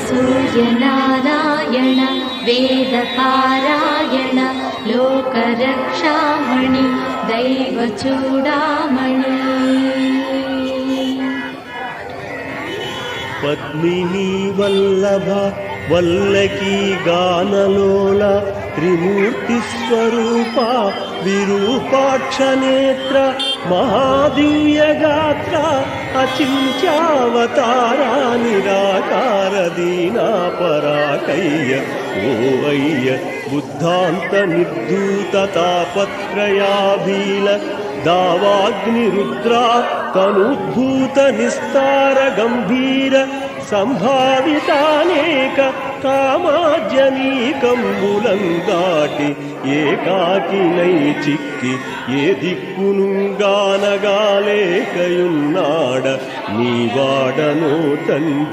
सूर्यनारायण वेदपारायण लोकरक्षामणि दैवचूडामणि पद्मिनी वल्लभ वल्लकी गानलोल त्रिमूर्तिस्वरूप विरूपाक्षनेत्र महादिव्यगात्र अचिन्त्यावतारा निराकार दीनापराकय्य ओवय्य बुद्धान्त निर्धूत तापत्रयाभील दावाग्निरुद्रा तनुद्भूत निस्तार गंभीर संभावितानेक कामाज्यनीकंबुलं दाटि ఏకాకినై చిక్కి ఏ దిక్కును గానగాలేకయున్నాడ నీవాడనో తండ్రి.